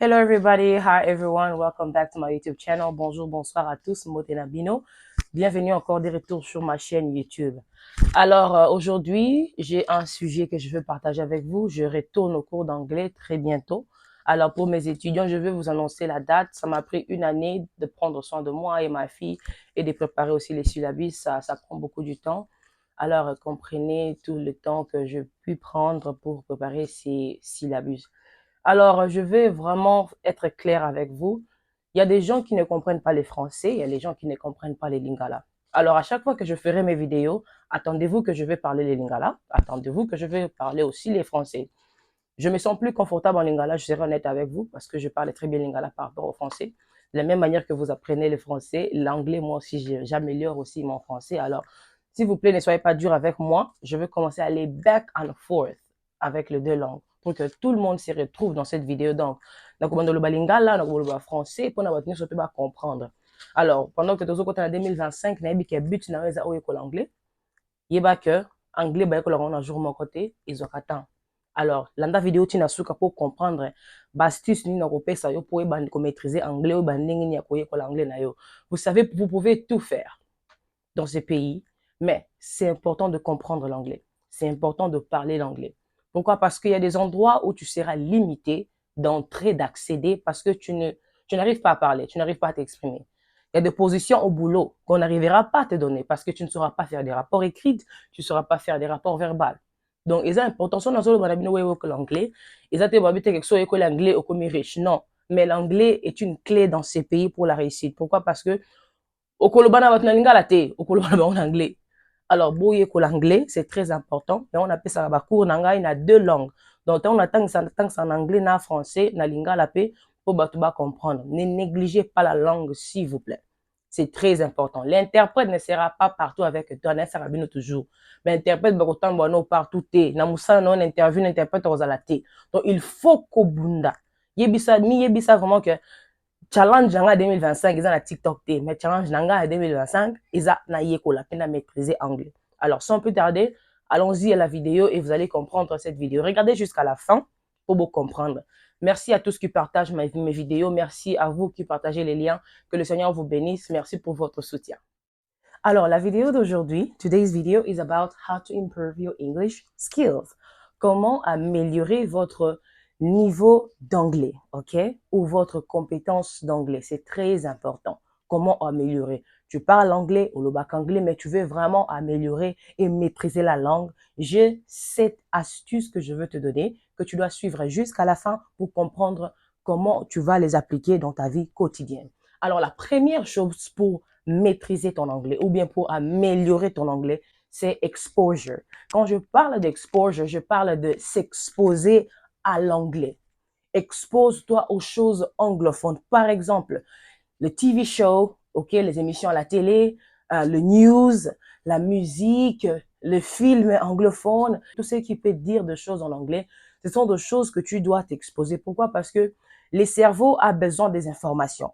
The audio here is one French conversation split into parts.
Hello everybody, hi everyone, welcome back to my YouTube channel. Bonjour, bonsoir à tous, Motena Bino. Bienvenue encore des retours sur ma chaîne YouTube. Alors aujourd'hui, j'ai un sujet que je veux partager avec vous. Je retourne au cours d'anglais très bientôt. Alors pour mes étudiants, je vais vous annoncer la date. Ça m'a pris une année de prendre soin de moi et ma fille et de préparer aussi les syllabus. Ça prend beaucoup de temps. Alors comprenez tout le temps que je puis prendre pour préparer ces syllabus. Alors, je vais vraiment être clair avec vous. Il y a des gens qui ne comprennent pas les français, il y a des gens qui ne comprennent pas les lingala. Alors, à chaque fois que je ferai mes vidéos, attendez-vous que je vais parler les lingala, attendez-vous que je vais parler aussi les français. Je me sens plus confortable en lingala, je serai honnête avec vous, parce que je parle très bien lingala par rapport au français. De la même manière que vous apprenez le français, l'anglais, moi aussi, j'améliore aussi mon français. Alors, s'il vous plaît, ne soyez pas dur avec moi. Je vais commencer à aller back and forth avec les deux langues pour que tout le monde se retrouve dans cette vidéo. Donc, le lingala, le français, pour nous surtout comprendre. Alors, pendant que nous sommes en 2025, nous avons dit but dans l'anglais. Il y a que anglais, on a jour mon côté, ils ont attend. Alors, landa vidéo tina suka pour comprendre bastis ni na kopesa yo pour maîtriser anglais ou bandingi ni akoye ko l'anglais na yo. Vous savez, vous pouvez tout faire dans ce pays, mais c'est important de comprendre l'anglais. C'est important de parler l'anglais. Pourquoi? Parce qu'il y a des endroits où tu seras limité d'entrer, d'accéder parce que tu n'arrives pas à parler, tu n'arrives pas à t'exprimer. Il y a des positions au boulot qu'on n'arrivera pas à te donner parce que tu ne sauras pas faire des rapports écrits, tu ne sauras pas faire des rapports verbaux. Donc, c'est important. Si on a l'anglais, ils ont quelque chose que l'anglais est comme riche. Non. Mais l'anglais est une clé dans ces pays pour la réussite. Pourquoi? Parce que okolobana batuna lingala te okolobana ba en anglais. Alors boye ko l'anglais c'est très important mais on appelle ça ba cours nanga il a deux langues. Donc on attend ça en anglais na français na lingala pe pour batuba comprendre. Ne négligez pas la langue s'il vous plaît. C'est très important. L'interprète ne sera pas partout avec toi, ne sera bien toujours. Mais l'interprète ba kotan bono partout te. Na musa non interview l'interprète aux alaté. Donc il faut ko bunda. Yebisa vraiment que challenge nanga 2025 ils ont la TikTok T, mais challenge nanga 2025 ils ont na yeko la peine à maîtriser anglais. Alors sans plus tarder, allons-y à la vidéo et vous allez comprendre cette vidéo. Regardez jusqu'à la fin pour vous comprendre. Merci à tous qui partagent mes vidéos. Merci à vous qui partagez les liens. Que le Seigneur vous bénisse. Merci pour votre soutien. Alors, la vidéo d'aujourd'hui, today's video is about how to improve your English skills. Comment améliorer votre niveau d'anglais, ok? Ou votre compétence d'anglais. C'est très important. Comment améliorer? Tu parles anglais ou le bac anglais, mais tu veux vraiment améliorer et maîtriser la langue. J'ai cette astuce que je veux te donner, que tu dois suivre jusqu'à la fin pour comprendre comment tu vas les appliquer dans ta vie quotidienne. Alors, la première chose pour maîtriser ton anglais ou bien pour améliorer ton anglais, c'est exposure. Quand je parle d'exposure, je parle de s'exposer à l'anglais. Expose-toi aux choses anglophones. Par exemple, le TV show, ok, les émissions à la télé, le news, la musique, le film anglophone, tout ce qui peut dire de choses en anglais, ce sont des choses que tu dois t'exposer. Pourquoi? Parce que les cerveaux a besoin des informations.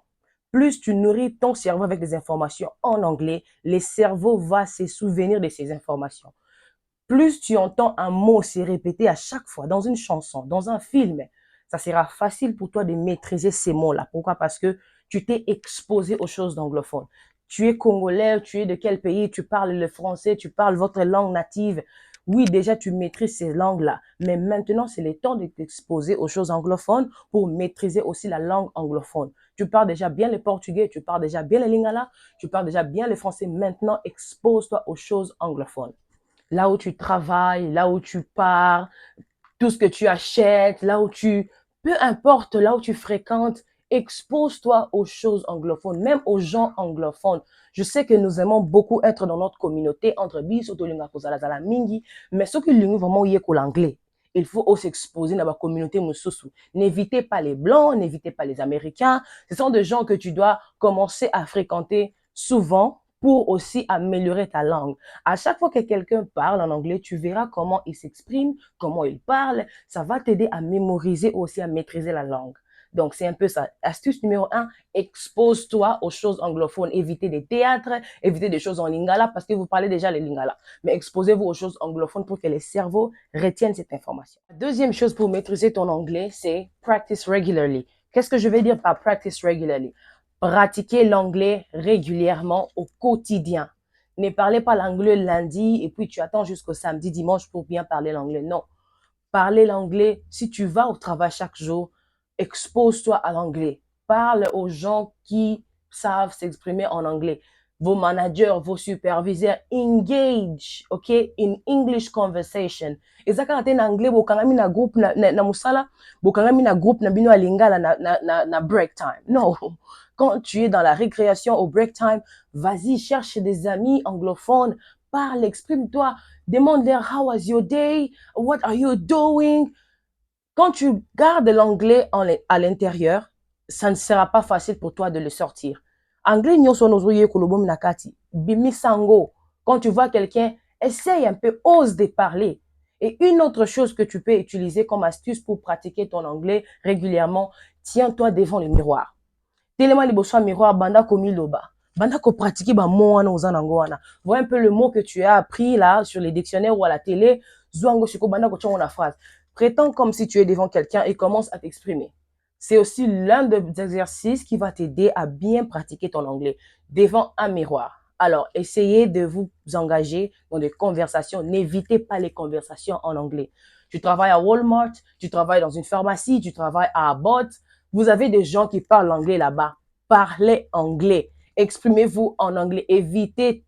Plus tu nourris ton cerveau avec des informations en anglais, le cerveau va se souvenir de ces informations. Plus tu entends un mot se répéter à chaque fois dans une chanson, dans un film, ça sera facile pour toi de maîtriser ces mots-là. Pourquoi? Parce que tu t'es exposé aux choses d'anglophone. Tu es congolais, tu es de quel pays, tu parles le français, tu parles votre langue native. Oui, déjà, tu maîtrises ces langues-là. Mais maintenant, c'est le temps de t'exposer aux choses anglophones pour maîtriser aussi la langue anglophone. Tu parles déjà bien le portugais, tu parles déjà bien le lingala, tu parles déjà bien le français. Maintenant, expose-toi aux choses anglophones. Là où tu travailles, là où tu pars, tout ce que tu achètes, peu importe là où tu fréquentes, expose-toi aux choses anglophones, même aux gens anglophones. Je sais que nous aimons beaucoup être dans notre communauté entre biso tolinga kozala zala mingi, mais ce qui lingu vraiment yeko l'anglais. Il faut aussi s'exposer dans la communauté mususu. N'évitez pas les blancs, n'évitez pas les américains. Ce sont des gens que tu dois commencer à fréquenter souvent pour aussi améliorer ta langue. À chaque fois que quelqu'un parle en anglais, tu verras comment il s'exprime, comment il parle. Ça va t'aider à mémoriser aussi, à maîtriser la langue. Donc, c'est un peu ça. Astuce numéro 1, expose-toi aux choses anglophones. Évitez des théâtres, évitez des choses en lingala parce que vous parlez déjà les lingala. Mais exposez-vous aux choses anglophones pour que les cerveaux retiennent cette information. La deuxième chose pour maîtriser ton anglais, c'est practice regularly. Qu'est-ce que je veux dire par practice regularly? Pratiquer l'anglais régulièrement au quotidien. Ne parlez pas l'anglais lundi et puis tu attends jusqu'au samedi, dimanche pour bien parler l'anglais. Non. Parler l'anglais, si tu vas au travail chaque jour, expose-toi à l'anglais. Parle aux gens qui savent s'exprimer en anglais. Vos managers, vos superviseurs, engage, OK, in English conversation. Ezaka na anglais, bokangami na groupe na musala, bokangami na groupe na bino alingala na break time. Non. Quand tu es dans la récréation au break time, vas-y, cherche des amis anglophones, parle, exprime-toi, demande-leur how was your day, what are you doing. Quand tu gardes l'anglais à l'intérieur, ça ne sera pas facile pour toi de le sortir. Anglais nyonso nozoye kolobom nakati, bimisango. Quand tu vois quelqu'un, essaye un peu, ose de parler. Et une autre chose que tu peux utiliser comme astuce pour pratiquer ton anglais régulièrement, tiens-toi devant le miroir. Tellement liboso miroir banda komiloba. Banda ko pratiquer ba mo wana ozanango wana. Vois un peu le mot que tu as appris là sur les dictionnaires ou à la télé, zwango shiko banda ko chongo na phrase. Prétends comme si tu es devant quelqu'un et commence à t'exprimer. C'est aussi l'un des exercices qui va t'aider à bien pratiquer ton anglais devant un miroir. Alors, essayez de vous engager dans des conversations. N'évitez pas les conversations en anglais. Tu travailles à Walmart, tu travailles dans une pharmacie, tu travailles à Abbott. Vous avez des gens qui parlent anglais là-bas. Parlez anglais. Exprimez-vous en anglais. Évitez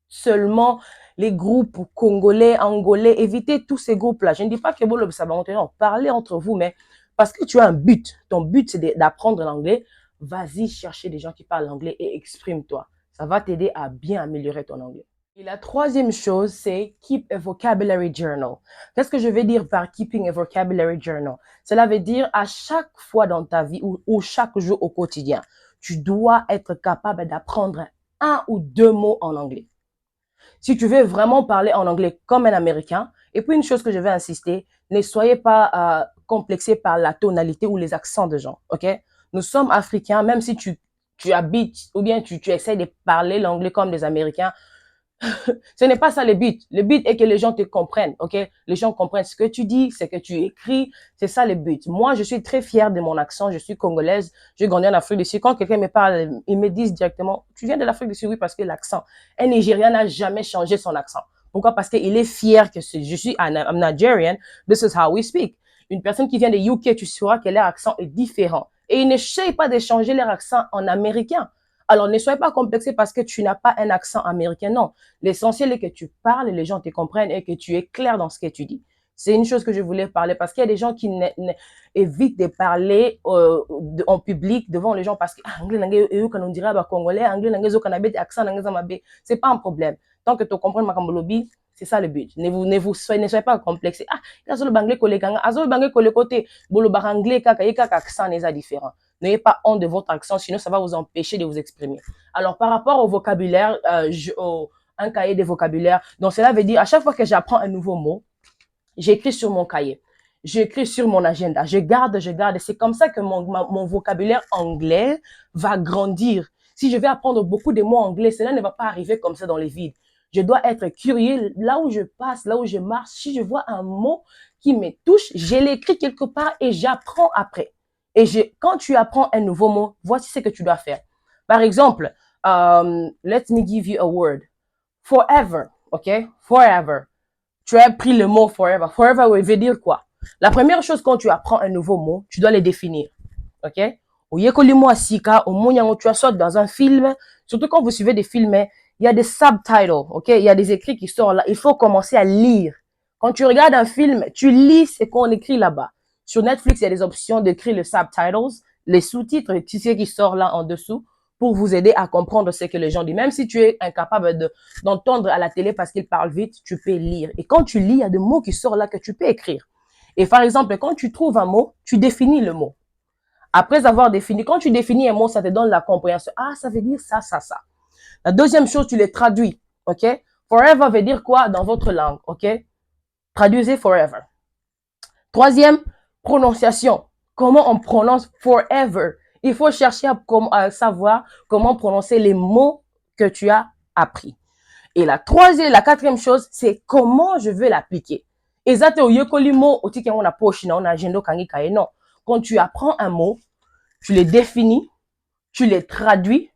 seulement les groupes congolais, angolais. Évitez tous ces groupes-là. Je ne dis pas que vous ça va non. Parlez entre vous, mais parce que tu as un but. Ton but, c'est d'apprendre l'anglais. Vas-y chercher des gens qui parlent anglais et exprime-toi. Ça va t'aider à bien améliorer ton anglais. Et la troisième chose, c'est keep a vocabulary journal. Qu'est-ce que je veux dire par keeping a vocabulary journal? Cela veut dire à chaque fois dans ta vie ou chaque jour au quotidien, tu dois être capable d'apprendre un ou deux mots en anglais. Si tu veux vraiment parler en anglais comme un Américain, et puis une chose que je vais insister, ne soyez pas complexés par la tonalité ou les accents de gens, ok? Nous sommes Africains, même si tu habites ou bien tu essaies de parler l'anglais comme des Américains, ce n'est pas ça le but. Le but est que les gens te comprennent, ok? Les gens comprennent ce que tu dis, ce que tu écris. C'est ça le but. Moi, je suis très fière de mon accent. Je suis congolaise. J'ai grandi en Afrique du Sud. Quand quelqu'un me parle, ils me disent directement, tu viens de l'Afrique du Sud? Oui, parce que l'accent. Un Nigérian n'a jamais changé son accent. Pourquoi? Parce qu'il est fier que je suis I'm Nigerian. This is how we speak. Une personne qui vient de UK, tu sauras que leur accent est différent. Et ils ne cherchent pas de changer leur accent en américain. Alors, ne sois pas complexé parce que tu n'as pas un accent américain. Non. L'essentiel est que tu parles, les gens te comprennent et que tu es clair dans ce que tu dis. C'est une chose que je voulais parler parce qu'il y a des gens qui évitent de parler en public devant les gens parce que anglais on dirait congolais, anglais accent c'est pas un problème. Tant que tu comprends ma lobby, c'est ça le but. Ne soyez pas complexé. Ah, il y a anglais collé côté, bolo anglais kaka accent n'est différent. N'ayez pas honte de votre accent, sinon ça va vous empêcher de vous exprimer. Alors, par rapport au vocabulaire, un cahier de vocabulaire, donc cela veut dire, à chaque fois que j'apprends un nouveau mot, j'écris sur mon cahier. J'écris sur mon agenda. Je garde. Et c'est comme ça que mon vocabulaire anglais va grandir. Si je vais apprendre beaucoup de mots anglais, cela ne va pas arriver comme ça dans les vides. Je dois être curieux. Là où je passe, là où je marche, si je vois un mot qui me touche, je l'écris quelque part et j'apprends après. Et quand tu apprends un nouveau mot, voici ce que tu dois faire. Par exemple, let me give you a word. Forever, ok? Forever. Tu as pris le mot forever. Forever veut dire quoi? La première chose quand tu apprends un nouveau mot, tu dois le définir, ok? Tu as sorti dans un film, surtout quand vous suivez des films, il y a des subtitles, ok? Il y a des écrits qui sortent là. Il faut commencer à lire. Quand tu regardes un film, tu lis ce qu'on écrit là-bas. Sur Netflix, il y a des options d'écrire les subtitles, les sous-titres, tu sais qui sortent là en dessous pour vous aider à comprendre ce que les gens disent. Même si tu es incapable d'entendre à la télé parce qu'ils parlent vite, tu peux lire. Et quand tu lis, il y a des mots qui sortent là que tu peux écrire. Et par exemple, quand tu trouves un mot, tu définis le mot. Après avoir défini, quand tu définis un mot, ça te donne la compréhension. Ah, ça veut dire ça, ça, ça. La deuxième chose, tu les traduis, ok? Forever veut dire quoi dans votre langue, ok? Traduisez forever. Troisième, prononciation. Comment on prononce forever? Il faut chercher à savoir comment prononcer les mots que tu as appris. Et la quatrième chose, c'est comment je veux l'appliquer. Non. Quand tu apprends un mot, tu les définis, tu les traduis,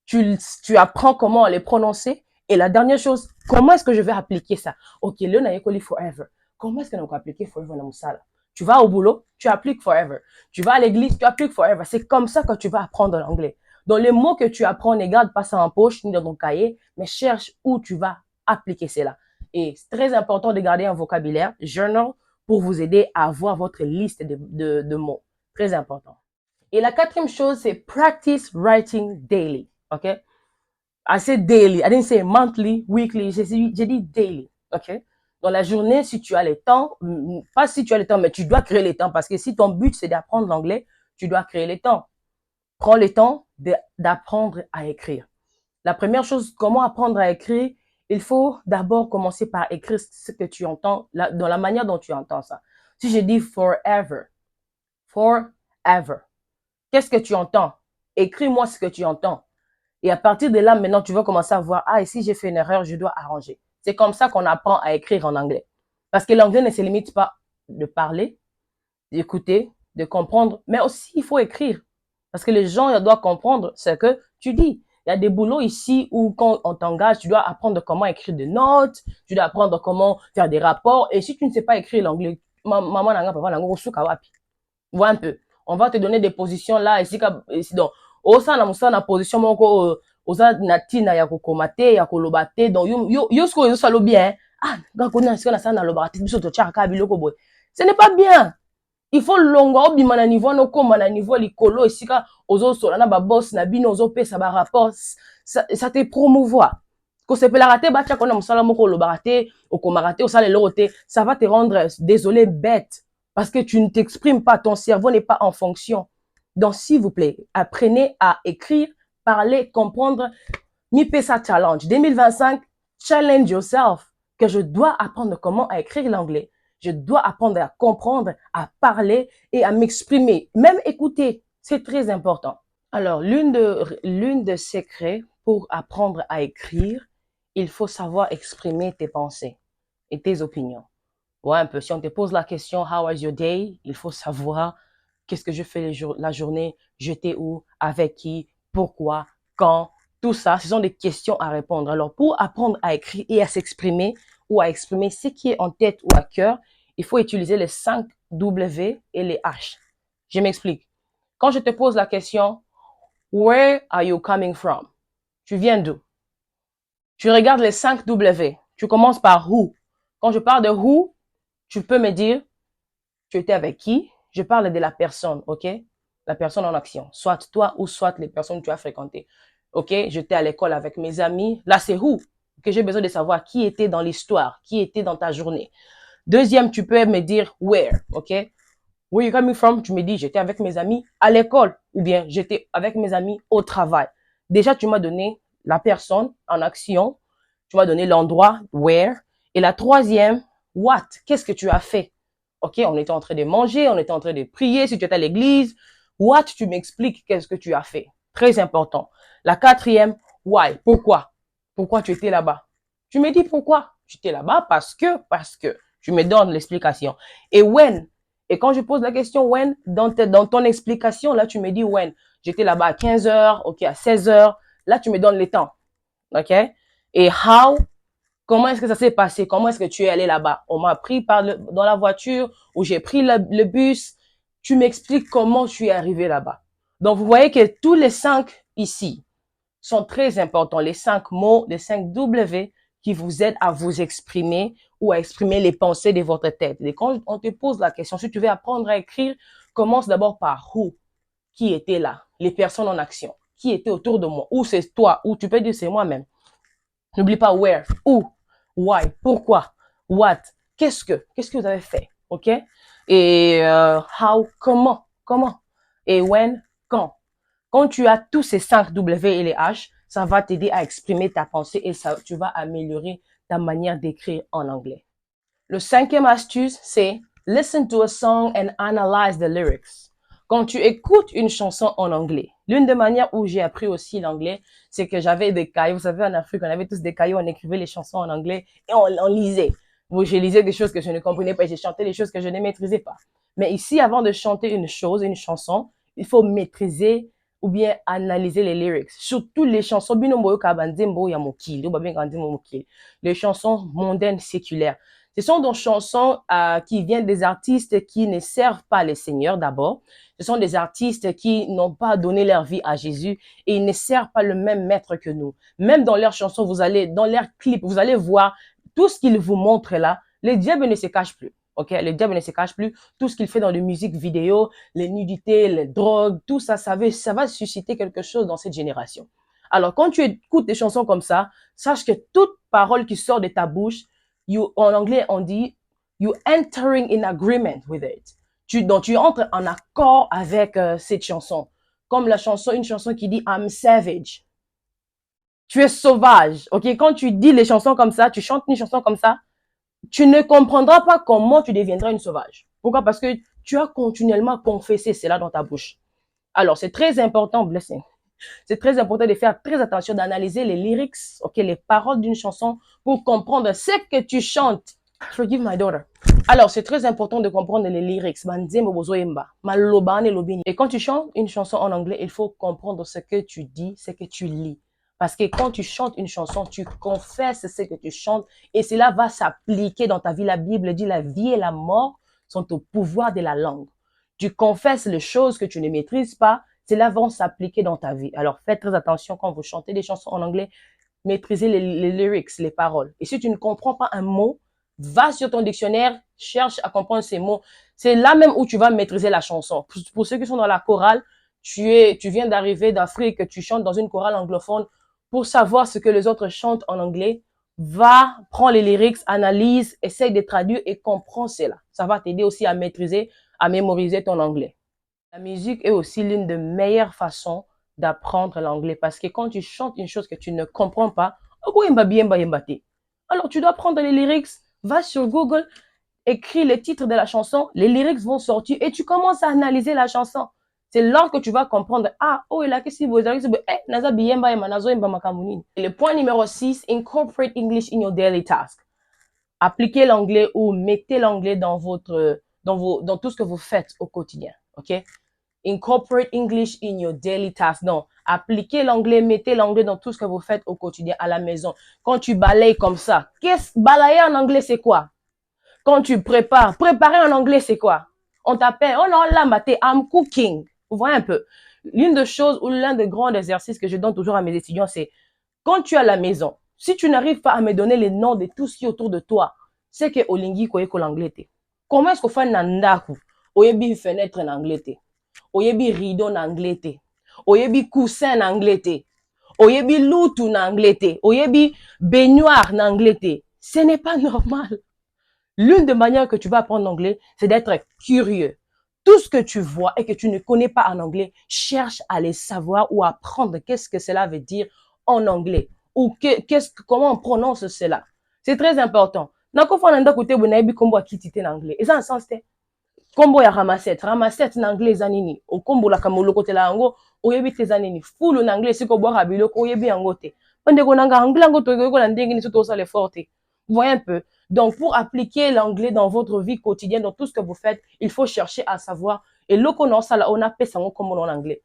tu apprends comment les prononcer. Et la dernière chose, comment est-ce que je vais appliquer ça? Ok, le naïkoli forever. Comment est-ce que nous peut appliquer forever dans ça? Tu vas au boulot, tu appliques forever. Tu vas à l'église, tu appliques forever. C'est comme ça que tu vas apprendre l'anglais. Donc, les mots que tu apprends, ne garde pas ça en poche ni dans ton cahier, mais cherche où tu vas appliquer cela. Et c'est très important de garder un vocabulaire, journal, pour vous aider à avoir votre liste de mots. Très important. Et la quatrième chose, c'est practice writing daily. OK? I said daily. I didn't say monthly, weekly. J'ai dit daily. OK? Dans la journée, si tu as le temps, pas si tu as le temps, mais tu dois créer le temps parce que si ton but, c'est d'apprendre l'anglais, tu dois créer le temps. Prends le temps d'apprendre à écrire. La première chose, comment apprendre à écrire? Il faut d'abord commencer par écrire ce que tu entends, dans la manière dont tu entends ça. Si je dis forever, forever, qu'est-ce que tu entends? Écris-moi ce que tu entends. Et à partir de là, maintenant, tu vas commencer à voir, ah, ici, j'ai fait une erreur, je dois arranger. C'est comme ça qu'on apprend à écrire en anglais. Parce que l'anglais ne se limite pas de parler, d'écouter, de comprendre, mais aussi, il faut écrire. Parce que les gens doivent comprendre ce que tu dis. Il y a des boulots ici où quand on t'engage, tu dois apprendre comment écrire des notes, tu dois apprendre comment faire des rapports. Et si tu ne sais pas écrire l'anglais, maman nanga, papa nanga, vois un peu. On va te donner des positions là, ici, donc, osa na musala na position moko, osa na tina ya kokoma te, ya koloba te, donc yo siko yo salo bien, ah, gako na siko na sana na loba te, biso to chaka biloko boy. Ce n'est pas bien. Il faut longa obima na niveau no koma na niveau likolo esika ozo sola na ba boss na bino ozo pesa ba rapport, ça te promouvoir. Ko sepelaka te ba chaka na musala moko loba te, okoma te, osala lelo te, ça va te rendre désolé bête. Parce que tu ne t'exprimes pas, ton cerveau n'est pas en fonction. Donc, s'il vous plaît, apprenez à écrire, parler, comprendre. Mipesa Challenge 2025, challenge yourself. Que je dois apprendre comment à écrire l'anglais. Je dois apprendre à comprendre, à parler et à m'exprimer. Même écouter, c'est très important. Alors, l'une des secrets pour apprendre à écrire, il faut savoir exprimer tes pensées et tes opinions. Ouais, un peu. Si on te pose la question, how was your day? Il faut savoir qu'est-ce que je fais la journée, j'étais où, avec qui, pourquoi, quand, tout ça. Ce sont des questions à répondre. Alors, pour apprendre à écrire et à s'exprimer ou à exprimer ce qui est en tête ou à cœur, il faut utiliser les 5 W et les H. Je m'explique. Quand je te pose la question, where are you coming from? Tu viens d'où? Tu regardes les 5 W. Tu commences par who. Quand je parle de who, tu peux me dire, tu étais avec qui? Je parle de la personne, ok? La personne en action. Soit toi ou soit les personnes que tu as fréquentées. Ok? J'étais à l'école avec mes amis. Là, c'est who? Que j'ai besoin de savoir qui était dans l'histoire, qui était dans ta journée. Deuxième, tu peux me dire where, ok? Where you coming from? Tu me dis, j'étais avec mes amis à l'école ou bien j'étais avec mes amis au travail. Déjà, tu m'as donné la personne en action. Tu m'as donné l'endroit, where. Et la troisième, what? Qu'est-ce que tu as fait? Ok, on était en train de manger, on était en train de prier, si tu étais à l'église. What? Tu m'expliques qu'est-ce que tu as fait. Très important. La quatrième, why? Pourquoi? Pourquoi tu étais là-bas? Tu me dis pourquoi? Tu étais là-bas parce que. Tu me donnes l'explication. Et when? Et quand je pose la question when, dans ton explication, là, tu me dis when. J'étais là-bas à 15 heures, ok, à 16 heures. Là, tu me donnes les temps. Ok? Et how? Comment est-ce que ça s'est passé? Comment est-ce que tu es allé là-bas? On m'a pris dans la voiture ou j'ai pris le bus. Tu m'expliques comment tu es arrivé là-bas. Donc, vous voyez que tous les 5 ici sont très importants. Les 5 mots, les 5 W qui vous aident à vous exprimer ou à exprimer les pensées de votre tête. Et quand on te pose la question, si tu veux apprendre à écrire, commence d'abord par who, qui était là, les personnes en action, qui était autour de moi, ou c'est toi, ou tu peux dire c'est moi-même. N'oublie pas where, où, why, pourquoi, what, qu'est-ce que vous avez fait, ok? Et how, comment, et when, quand. Quand tu as tous ces 5 W et les H, ça va t'aider à exprimer ta pensée et ça, tu vas améliorer ta manière d'écrire en anglais. Le 5e astuce, c'est listen to a song and analyze the lyrics. Quand tu écoutes une chanson en anglais, l'une des manières où j'ai appris aussi l'anglais, c'est que j'avais des cahiers. Vous savez, en Afrique, on avait tous des cahiers, on écrivait les chansons en anglais et on lisait. Moi, je lisais des choses que je ne comprenais pas et j'ai chanté les choses que je ne maîtrisais pas. Mais ici, avant de chanter une chose, une chanson, il faut maîtriser ou bien analyser les lyrics. Surtout les chansons, les chansons mondaines séculaires. Ce sont des chansons qui viennent des artistes qui ne servent pas les seigneurs d'abord. Ce sont des artistes qui n'ont pas donné leur vie à Jésus et ils ne servent pas le même maître que nous. Même dans leurs chansons, dans leurs clips, vous allez voir tout ce qu'ils vous montrent là. Les diables ne se cachent plus. Ok, le diable ne se cache plus. Tout ce qu'il fait dans les musiques vidéo, les nudités, les drogues, tout ça, ça va susciter quelque chose dans cette génération. Alors, quand tu écoutes des chansons comme ça, sache que toute parole qui sort de ta bouche, en anglais, on dit, you entering in agreement with it. Donc, tu entres en accord avec cette chanson. Comme une chanson qui dit, I'm savage. Tu es sauvage. Ok, quand tu dis les chansons comme ça, tu chantes une chanson comme ça, tu ne comprendras pas comment tu deviendras une sauvage. Pourquoi? Parce que tu as continuellement confessé cela dans ta bouche. Alors, c'est très important, blessing. C'est très important de faire très attention, d'analyser les lyrics, ok, les paroles d'une chanson pour comprendre ce que tu chantes. Forgive my daughter. Alors, c'est très important de comprendre les lyrics. Et quand tu chantes une chanson en anglais, il faut comprendre ce que tu dis, ce que tu lis. Parce que quand tu chantes une chanson, tu confesses ce que tu chantes et cela va s'appliquer dans ta vie. La Bible dit la vie et la mort sont au pouvoir de la langue. Tu confesses les choses que tu ne maîtrises pas, cela va s'appliquer dans ta vie. Alors faites très attention quand vous chantez des chansons en anglais, maîtrisez les lyrics, les paroles. Et si tu ne comprends pas un mot, va sur ton dictionnaire, cherche à comprendre ces mots. C'est là même où tu vas maîtriser la chanson. Pour ceux qui sont dans la chorale, tu viens d'arriver d'Afrique, tu chantes dans une chorale anglophone. Pour savoir ce que les autres chantent en anglais, va, prends les lyrics, analyse, essaye de traduire et comprends cela. Ça va t'aider aussi à maîtriser, à mémoriser ton anglais. La musique est aussi l'une des meilleures façons d'apprendre l'anglais parce que quand tu chantes une chose que tu ne comprends pas, alors tu dois prendre les lyrics, va sur Google, écris le titre de la chanson, les lyrics vont sortir et tu commences à analyser la chanson. C'est là que tu vas comprendre, ah, oh, il a que si vous avez et le point numéro 6, incorporate English in your daily task. Appliquez l'anglais ou mettez l'anglais dans tout ce que vous faites au quotidien. OK? Incorporate English in your daily task. Non, appliquez l'anglais, mettez l'anglais dans tout ce que vous faites au quotidien à la maison. Quand tu balayes comme ça, balayer en anglais, c'est quoi? Quand tu préparer en anglais, c'est quoi? On t'appelle, oh non, là, maté, I'm cooking. Vous voyez un peu? L'une des choses ou l'un des grands exercices que je donne toujours à mes étudiants, c'est quand tu es à la maison, si tu n'arrives pas à me donner les noms de tout ce qui est autour de toi, c'est que olingi koyeko l'anglais. Comment est-ce qu'on fait nandaku? Oyebi fenêtre en anglais. Oyebi rideau en anglais. Oyebi coussin en anglais. Oyebi loutou en anglais. Oyebi baignoire en anglais. Ce n'est pas normal. L'une des manières que tu vas apprendre l'anglais, c'est d'être curieux. Tout ce que tu vois et que tu ne connais pas en anglais, cherche à les savoir ou apprendre qu'est-ce que cela veut dire en anglais ou comment on prononce cela. C'est très important. Nako fana kote bonayebi kombo akitite en anglais. Et ça en sens te kombo ya ramasette en anglais zanini. O kombo la kamoloko te la yango oyebi te zanini. Full en anglais siko boire biloko oyebi yango te. Pande ko nanga anglais yango to ko la ndenge ni soto ça forte. Vous voyez un peu. Donc, pour appliquer l'anglais dans votre vie quotidienne, dans tout ce que vous faites, il faut chercher à savoir. Et le qu'on ça là, on appelle ça comme en anglais.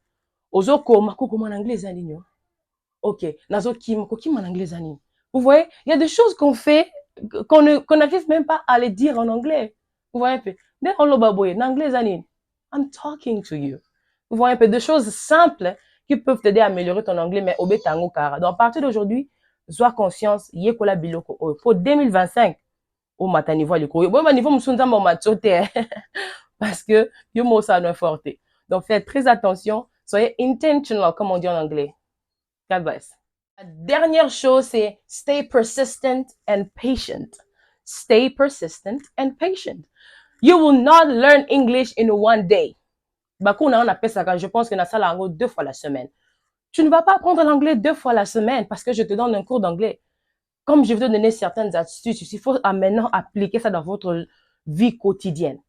Ozoko, mako comme en anglais zaninyo. Ok. Nazo kim en anglais zaninyo. Vous voyez, il y a des choses qu'on fait qu'on n'arrive même pas à les dire en anglais. Vous voyez un peu. Dès qu'on en anglais zaninyo. I'm talking to you. Vous voyez un peu des choses simples qui peuvent t'aider à améliorer ton anglais, mais au betango kara. Donc, à partir d'aujourd'hui, sois conscience, yekola biloko. Pour 2025, au matin niveau le courrier. Bon, niveau m'sunza mon matchote parce que yo mo ça non forte. Donc faites très attention, soyez intentional comme on dit en anglais. God bless. La dernière chose c'est stay persistent and patient. Stay persistent and patient. You will not learn English in one day. Bakuna on appelle ça quand je pense que na sala ngo 2 fois la semaine. Tu ne vas pas apprendre l'anglais 2 fois la semaine parce que je te donne un cours d'anglais. Comme je vais te donner certaines astuces, il faut maintenant appliquer ça dans votre vie quotidienne.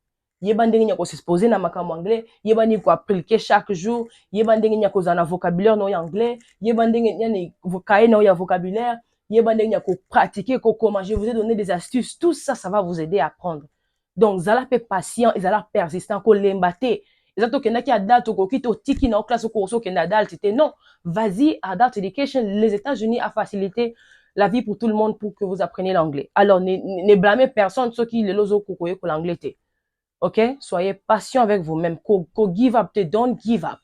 Yebandenge nyako se poser na makambo anglais, yebandenge ko appliquer chaque jour, yebandenge nyako za na vocabulaire no anglais, yebandenge nyane vocaire no ya vocabulaire, yebandenge nyako pratiquer comment je vous ai donné des astuces, tout ça ça va vous aider à apprendre. Donc zala pe patient et zala persistant ko lembate Exacto, qui adult, qui tiki na classe au qui adult, c'était non. Vas-y, adult education. Les États-Unis a facilité la vie pour tout le monde pour que vous appreniez l'anglais. Alors, ne blâmez personne, ceux qui les lozo kokoye pour l'anglais. Ok? Soyez patient avec vous-même. Ko give up, don't give up.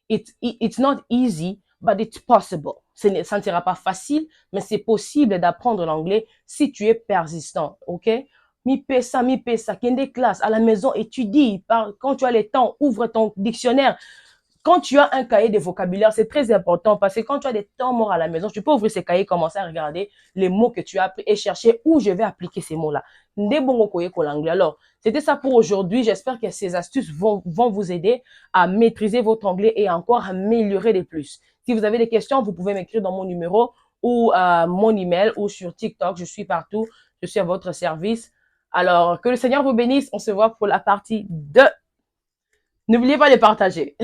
It's not easy, but it's possible. Ça ne sera pas facile, mais c'est possible d'apprendre l'anglais si tu es persistant. Ok? Mi pesa, des classes à la maison, étudie. Quand tu as le temps, ouvre ton dictionnaire. Quand tu as un cahier de vocabulaire, c'est très important parce que quand tu as des temps morts à la maison, tu peux ouvrir ces cahiers, commencer à regarder les mots que tu as appris et chercher où je vais appliquer ces mots-là. Alors, c'était ça pour aujourd'hui. J'espère que ces astuces vont vous aider à maîtriser votre anglais et encore améliorer de plus. Si vous avez des questions, vous pouvez m'écrire dans mon numéro ou mon email ou sur TikTok. Je suis partout. Je suis à votre service. Alors, que le Seigneur vous bénisse. On se voit pour la partie 2. N'oubliez pas de partager.